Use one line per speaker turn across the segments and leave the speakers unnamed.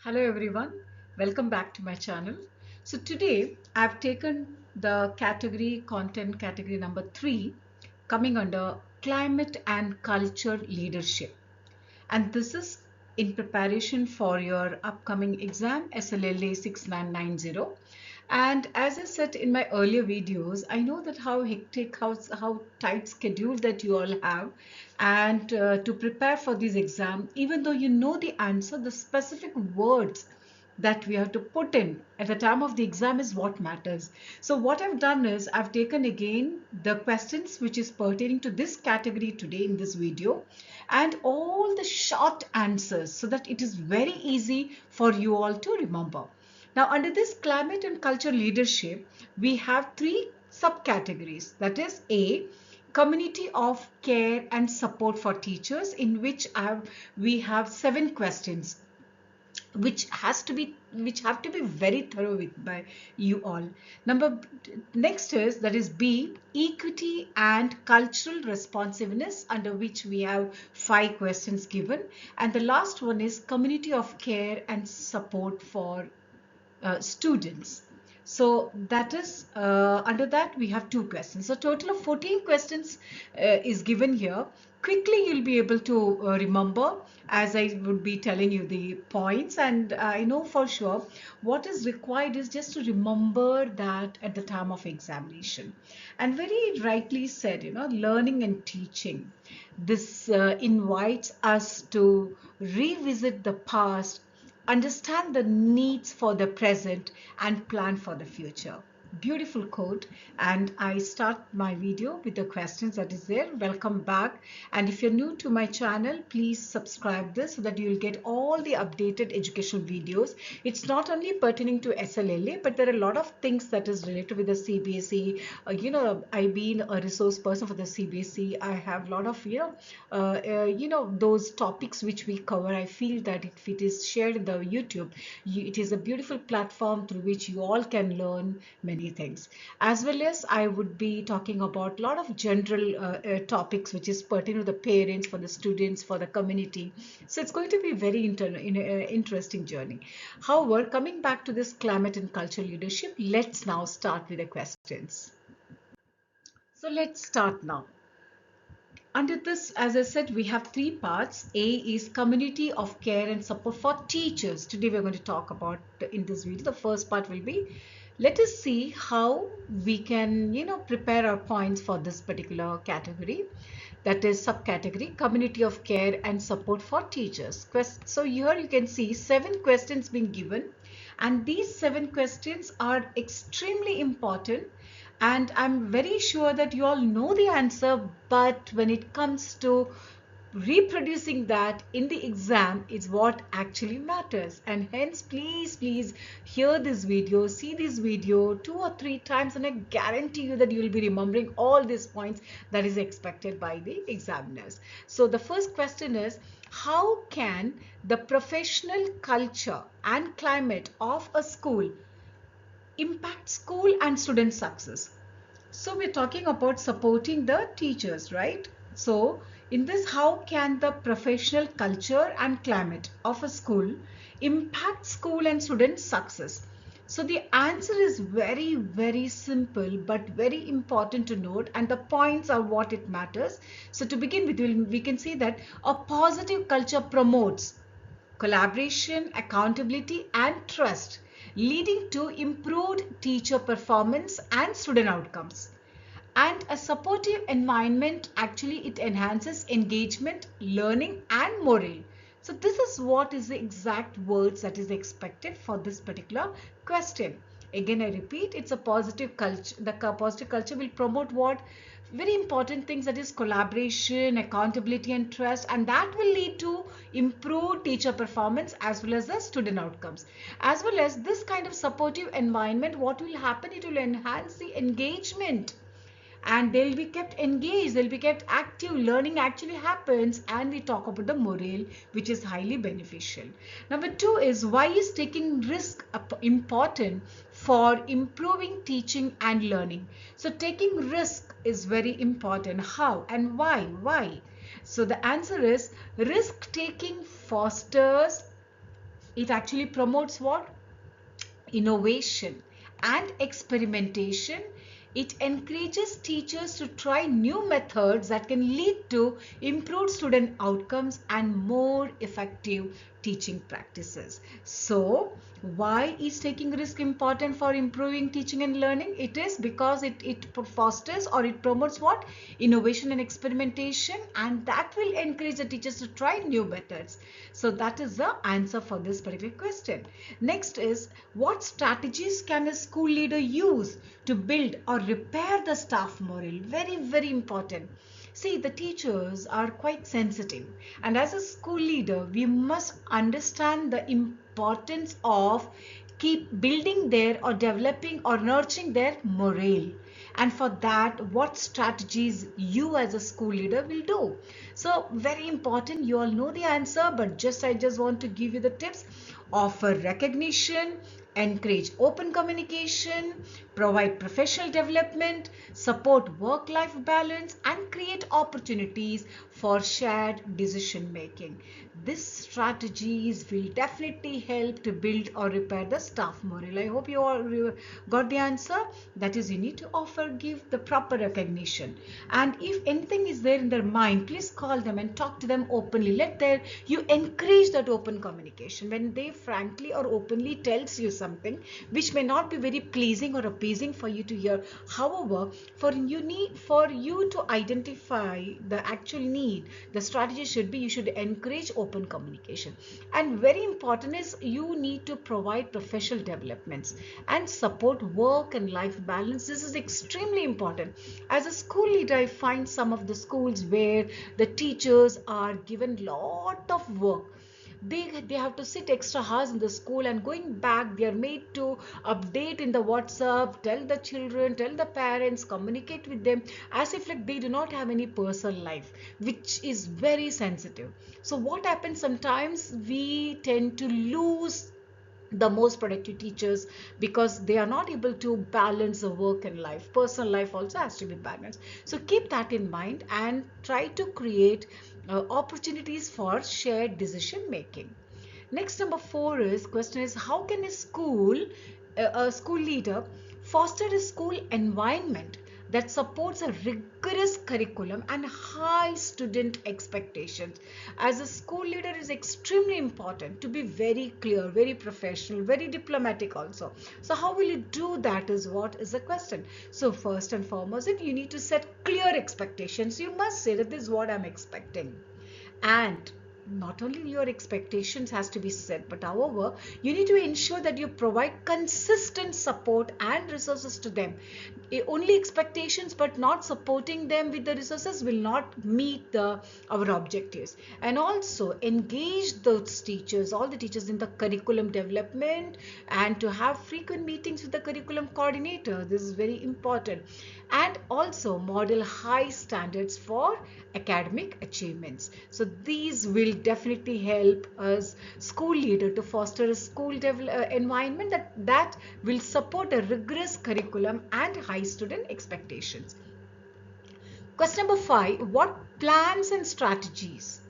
Hello everyone, welcome back to my channel. So today I've taken the content category number 3, coming under climate and culture leadership, and this is in preparation for your upcoming exam Slla 6990. And as I said in my earlier videos, I know that how hectic, how tight schedule that you all have, and to prepare for this exam, even though you know the answer, the specific words that we have to put in at the time of the exam is what matters. So what I've done is I've taken again the questions which is pertaining to this category today in this video, and all the short answers, so that it is very easy for you all to remember. Now under this climate and culture leadership, we have three subcategories. That is A, community of care and support for teachers, in which we have 7 questions which have to be very thorough with by you all. Next is, that is B, equity and cultural responsiveness, under which we have 5 questions given, and the last one is community of care and support for students. So that is under that we have 2 questions. So total of 14 questions is given here. Quickly you'll be able to remember as I would be telling you the points, and I know for sure what is required is just to remember that at the time of examination. And very rightly said, learning and teaching. This invites us to revisit the past, understand the needs for the present, and plan for the future. Beautiful quote. And I start my video with the questions that is there. Welcome back, and if you're new to my channel, please subscribe this so that you'll get all the updated educational videos. It's not only pertaining to SLLA, but there are a lot of things that is related with the CBSE. I've been a resource person for the CBSE. I have a lot of those topics which we cover. I feel that if it is shared in the YouTube, it is a beautiful platform through which you all can learn many things. As well as I would be talking about a lot of general topics which is pertinent to the parents, for the students, for the community. So it's going to be very interesting journey. However, coming back to this climate and culture leadership, let's now start with the questions. So let's start now. Under this, as I said, we have 3 parts. A is community of care and support for teachers. Today we're going to talk about in this video. The first part will be, let us see how we can, prepare our points for this particular category. That is subcategory, community of care and support for teachers. So here you can see 7 questions being given, and these 7 questions are extremely important, and I'm very sure that you all know the answer, but when it comes to reproducing that in the exam is what actually matters. And hence, please hear this video, see this video 2 or 3 times, and I guarantee you that you will be remembering all these points that is expected by the examiners. So the first question is, how can the professional culture and climate of a school impact school and student success? So we're talking about supporting the teachers, right? So in this, how can the professional culture and climate of a school impact school and student success? So the answer is very simple, but very important to note, and the points are what it matters. So to begin with, we can say that a positive culture promotes collaboration, accountability, and trust, leading to improved teacher performance and student outcomes. And a supportive environment, actually it enhances engagement, learning, and morale. So this is what is the exact words that is expected for this particular question. Again, I repeat, it's a positive culture. The positive culture will promote what? Very important things, that is collaboration, accountability, and trust, and that will lead to improved teacher performance as well as the student outcomes. As well as this kind of supportive environment, what will happen? It will enhance the engagement, and they'll be kept engaged, they'll be kept active, learning actually happens, and we talk about the morale, which is highly beneficial. Number 2 is, why is taking risk important for improving teaching and learning? So taking risk is very important. How and why? So the answer is, risk taking fosters It actually promotes what? Innovation and experimentation. It encourages teachers to try new methods that can lead to improved student outcomes and more effective teaching practices. So, why is taking risk important for improving teaching and learning? It is because it fosters or it promotes what? Innovation and experimentation, and that will encourage the teachers to try new methods. So that is the answer for this particular question. Next is, what strategies can a school leader use to build or repair the staff morale? Very, very important. See, the teachers are quite sensitive, and as a school leader, we must understand the importance of keep building their or developing or nurturing their morale. And for that, what strategies you as a school leader will do? So very important, you all know the answer, but I just want to give you the tips. Offer recognition, encourage open communication, provide professional development, support work-life balance, and create opportunities for shared decision making. These strategies will definitely help to build or repair the staff morale. I hope you all got the answer. That is, you need to offer, give the proper recognition, and if anything is there in their mind, please call them and talk to them openly. You encourage that open communication when they frankly or openly tells you something which may not be very pleasing or appeasing for you to hear. However, for you to identify the actual need, the strategy should be, you should encourage open communication. And very important is, you need to provide professional developments and support work and life balance. This is extremely important. As a school leader, I find some of the schools where the teachers are given lot of work. They have to sit extra hours in the school, and going back they are made to update in the WhatsApp, tell the children, tell the parents, communicate with them as if like they do not have any personal life, which is very sensitive. So what happens, sometimes we tend to lose the most productive teachers because they are not able to balance the work and life. Personal life also has to be balanced. So keep that in mind and try to create opportunities for shared decision making. Next, number 4 is, question is, how can a school leader foster a school environment that supports a rigorous curriculum and high student expectations? As a school leader, it is extremely important to be very clear, very professional, very diplomatic also. So how will you do that is what is the question. So first and foremost, you need to set clear expectations. You must say that this is what I'm expecting. And not only your expectations has to be set, but however, you need to ensure that you provide consistent support and resources to them. Only expectations but not supporting them with the resources will not meet our objectives. And also engage those teachers, all the teachers, in the curriculum development, and to have frequent meetings with the curriculum coordinator. This is very important. And also model high standards for academic achievements. So these will definitely help us school leader to foster a school environment that will support a rigorous curriculum and high student expectations. Question number 5, what plans and strategies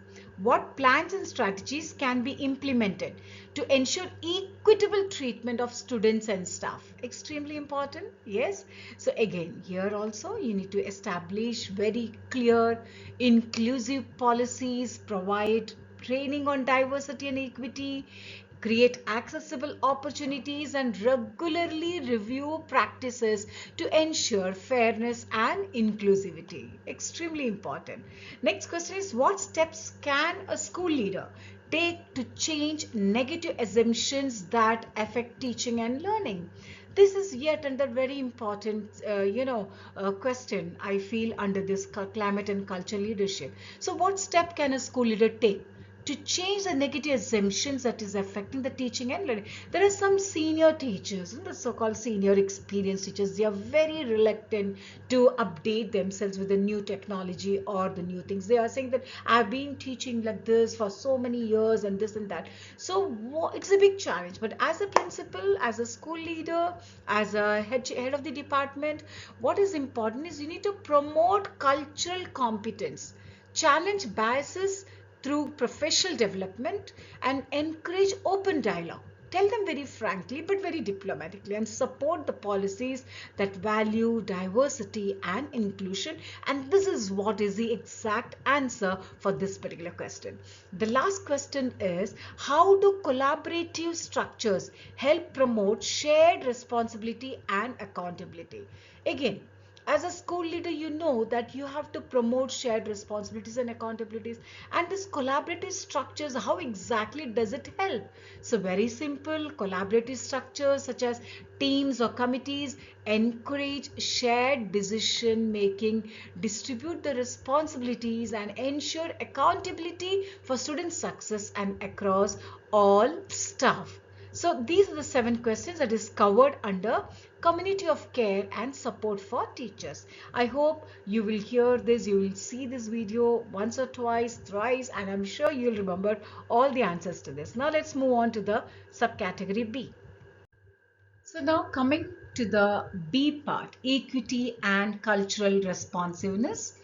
can be implemented to ensure equitable treatment of students and staff? Extremely important. Yes. So again, here also you need to establish very clear inclusive policies, provide training on diversity and equity, create accessible opportunities, and regularly review practices to ensure fairness and inclusivity. Extremely important. Next question is, what steps can a school leader take to change negative assumptions that affect teaching and learning? This is yet another very important question, I feel, under this climate and culture leadership. So what step can a school leader take to change the negative assumptions that is affecting the teaching and learning? There are some senior teachers, the so-called senior experienced teachers. They are very reluctant to update themselves with the new technology or the new things. They are saying that I've been teaching like this for so many years and this and that. So it's a big challenge. But as a principal, as a school leader, as a head of the department, what is important is you need to promote cultural competence, challenge biases, through professional development, and encourage open dialogue. Tell them very frankly but very diplomatically, and support the policies that value diversity and inclusion. And this is what is the exact answer for this particular question. The last question is, how do collaborative structures help promote shared responsibility and accountability? Again, as a school leader, you know that you have to promote shared responsibilities and accountabilities, and this collaborative structures, how exactly does it help? So very simple. Collaborative structures such as teams or committees encourage shared decision making, distribute the responsibilities, and ensure accountability for student success and across all staff. So these are the 7 questions that is covered under community of care and support for teachers. I hope you will hear this, you will see this video once or twice, thrice, and I'm sure you'll remember all the answers to this. Now let's move on to the subcategory B. So now coming to the B part, equity and cultural responsiveness.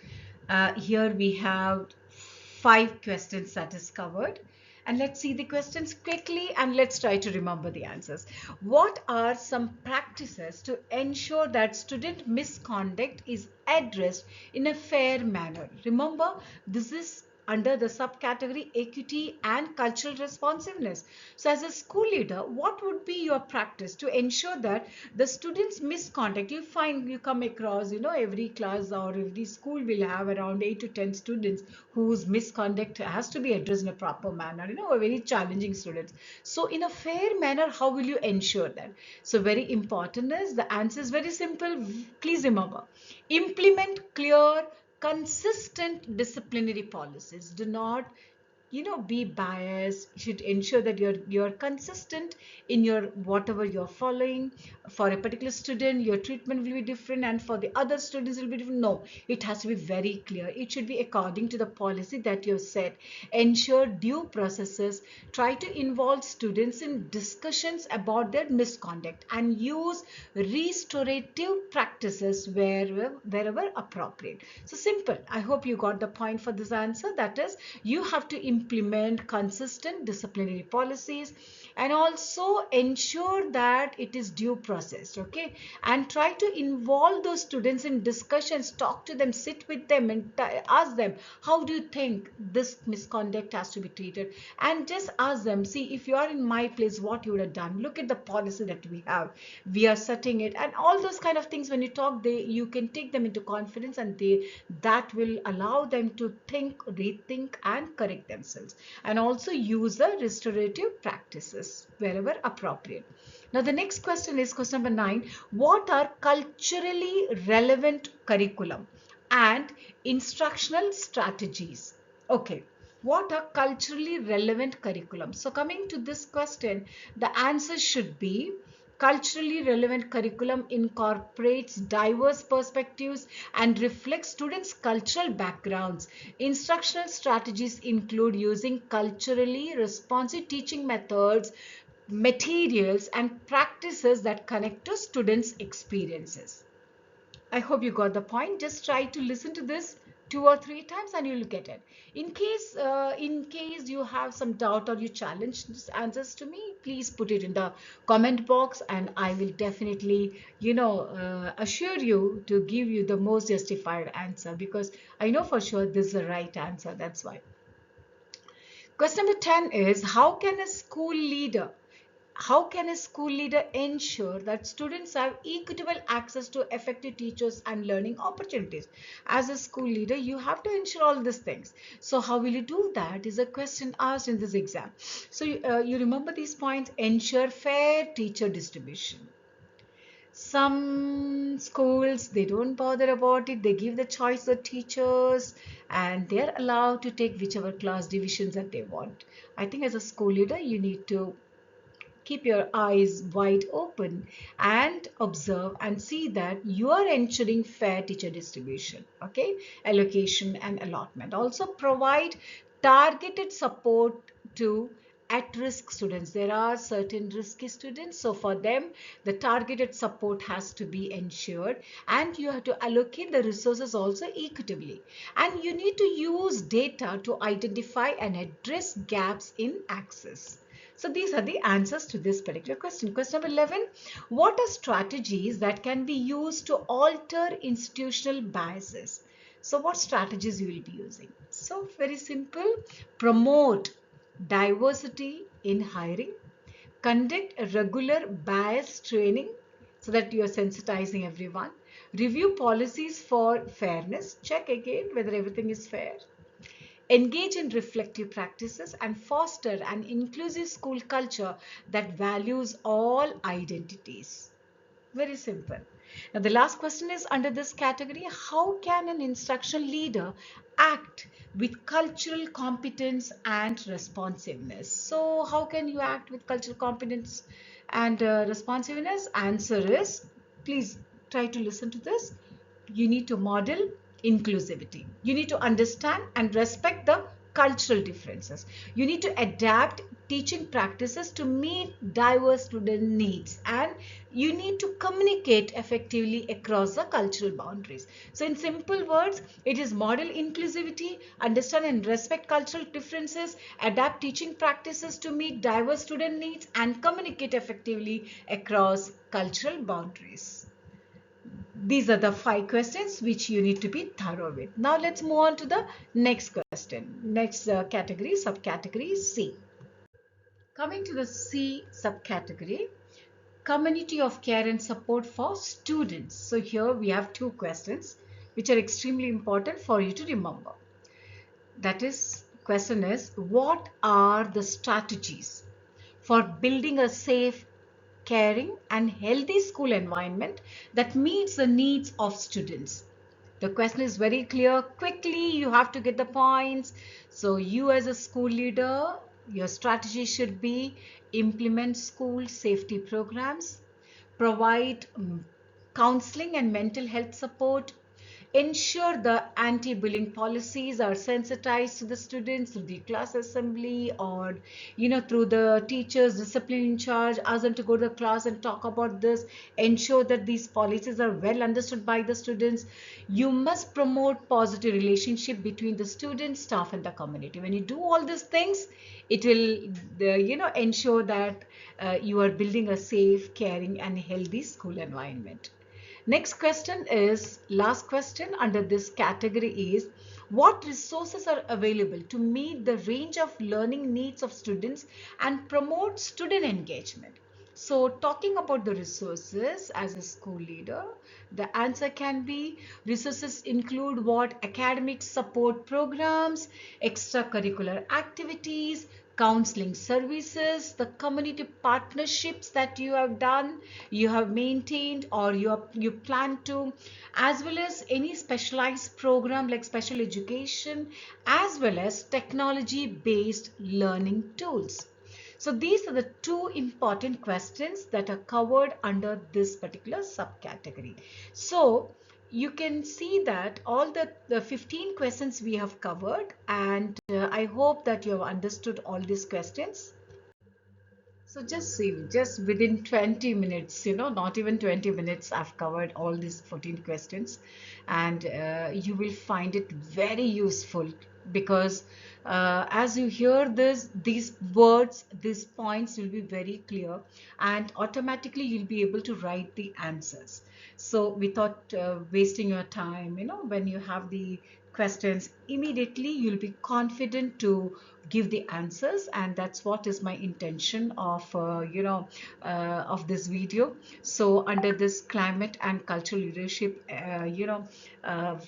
Here we have 5 questions that is covered. And let's see the questions quickly and let's try to remember the answers. What are some practices to ensure that student misconduct is addressed in a fair manner? Remember, this is under the subcategory equity and cultural responsiveness. So as a school leader, what would be your practice to ensure that the students misconduct, you find, you come across, every class or every school will have around 8 to 10 students whose misconduct has to be addressed in a proper manner, a very challenging students. So in a fair manner, how will you ensure that? So very important is, the answer is very simple. Please remember, implement clear, consistent disciplinary policies. Do not be biased. You should ensure that you're consistent in your whatever you're following. For a particular student, your treatment will be different, and for the other students it will be different. No, it has to be very clear. It should be according to the policy that you've set. Ensure due processes. Try to involve students in discussions about their misconduct, and use restorative practices wherever appropriate. So simple. I hope you got the point for this answer. That is, you have to implement consistent disciplinary policies, and also ensure that it is due processed. Okay, and try to involve those students in discussions. Talk to them, sit with them, and ask them, how do you think this misconduct has to be treated? And just ask them, see, if you are in my place, what you would have done. Look at the policy that we are setting it, and all those kind of things. When you talk, you can take them into confidence, and that will allow them to think, rethink, and correct themselves. And also use the restorative practices wherever appropriate. Now the next question is question number 9. What are culturally relevant curriculum and instructional strategies? Okay, what are culturally relevant curriculum? So coming to this question, the answer should be, culturally relevant curriculum incorporates diverse perspectives and reflects students' cultural backgrounds. Instructional strategies include using culturally responsive teaching methods, materials, and practices that connect to students' experiences. I hope you got the point. Just try to listen to this 2 or 3 times and you'll get it. In case you have some doubt or you challenge these answers to me, please put it in the comment box, and I will definitely, assure you to give you the most justified answer, because I know for sure this is the right answer. That's why. Question number 10 is, how can a school leader ensure that students have equitable access to effective teachers and learning opportunities? As a school leader, you have to ensure all these things. So how will you do that is a question asked in this exam. So you remember these points. Ensure fair teacher distribution. Some schools, they don't bother about it. They give the choice to teachers, and they're allowed to take whichever class divisions that they want. I think as a school leader, you need to keep your eyes wide open and observe and see that you are ensuring fair teacher distribution. Okay, allocation and allotment. Also provide targeted support to at-risk students. There are certain risky students, so for them the targeted support has to be ensured, and you have to allocate the resources also equitably, and you need to use data to identify and address gaps in access. So these are the answers to this particular question. Question number 11. What are strategies that can be used to alter institutional biases? So what strategies you will be using? So very simple. Promote diversity in hiring. Conduct a regular bias training so that you are sensitizing everyone. Review policies for fairness. Check again whether everything is fair. Engage in reflective practices and foster an inclusive school culture that values all identities. Very simple. Now, the last question is under this category: how can an instructional leader act with cultural competence and responsiveness? So, how can you act with cultural competence and responsiveness? Answer is, please try to listen to this. You need to model inclusivity. You need to understand and respect the cultural differences. You need to adapt teaching practices to meet diverse student needs, and you need to communicate effectively across the cultural boundaries. So in simple words, it is model inclusivity, understand and respect cultural differences, adapt teaching practices to meet diverse student needs, and communicate effectively across cultural boundaries. These are the 5 questions which you need to be thorough with. Now let's move on to the next question. Next category, subcategory C. Coming to the C subcategory, community of care and support for students. So here we have 2 questions which are extremely important for you to remember. That is, question is, what are the strategies for building a safe, caring and healthy school environment that meets the needs of students? The question is very clear. Quickly, you have to get the points. So you as a school leader, your strategy should be implement school safety programs, provide counseling and mental health support, ensure the anti-bullying policies are sensitized to the students through the class assembly, or through the teachers discipline in charge, ask them to go to the class and talk about this, ensure that these policies are well understood by the students. You must promote positive relationship between the students, staff and the community. When you do all these things, it will ensure that you are building a safe, caring and healthy school environment. Next question is, last question under this category is, what resources are available to meet the range of learning needs of students and promote student engagement? So talking about the resources as a school leader, the answer can be, resources include what? Academic support programs, extracurricular activities, counseling services, the community partnerships that you have done, you have maintained, or you plan to, as well as any specialized program like special education, as well as technology based learning tools. So these are the 2 important questions that are covered under this particular subcategory. So you can see that all the 15 questions we have covered, and I hope that you have understood all these questions. So just see, just within 20 minutes, not even 20 minutes, I've covered all these 14 questions, and you will find it very useful, because as you hear these words, these points will be very clear, and automatically you'll be able to write the answers. So without wasting your time, when you have the questions, immediately you'll be confident to give the answers, and that's what is my intention of this video. So under this climate and cultural leadership,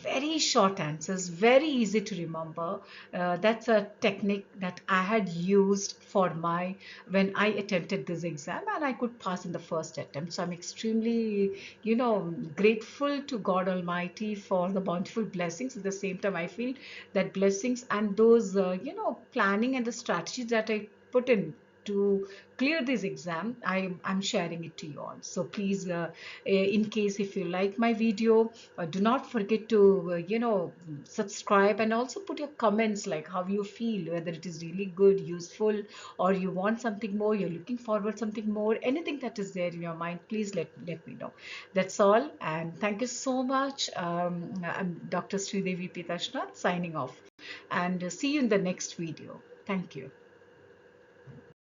very short answers, very easy to remember. That's a technique that I had used for my when I attempted this exam, and I could pass in the first attempt. So I'm extremely grateful to God Almighty for the bountiful blessings. At the same time, I feel that blessings and those planning and the strategies that I put in to clear this exam, I'm sharing it to you all. So please, in case if you like my video, do not forget to, subscribe, and also put your comments like how you feel, whether it is really good, useful, or you want something more, you're looking forward something more, anything that is there in your mind, please let me know. That's all, and thank you so much. I'm Dr. Sridevi Pitashnath signing off, and see you in the next video. Thank you.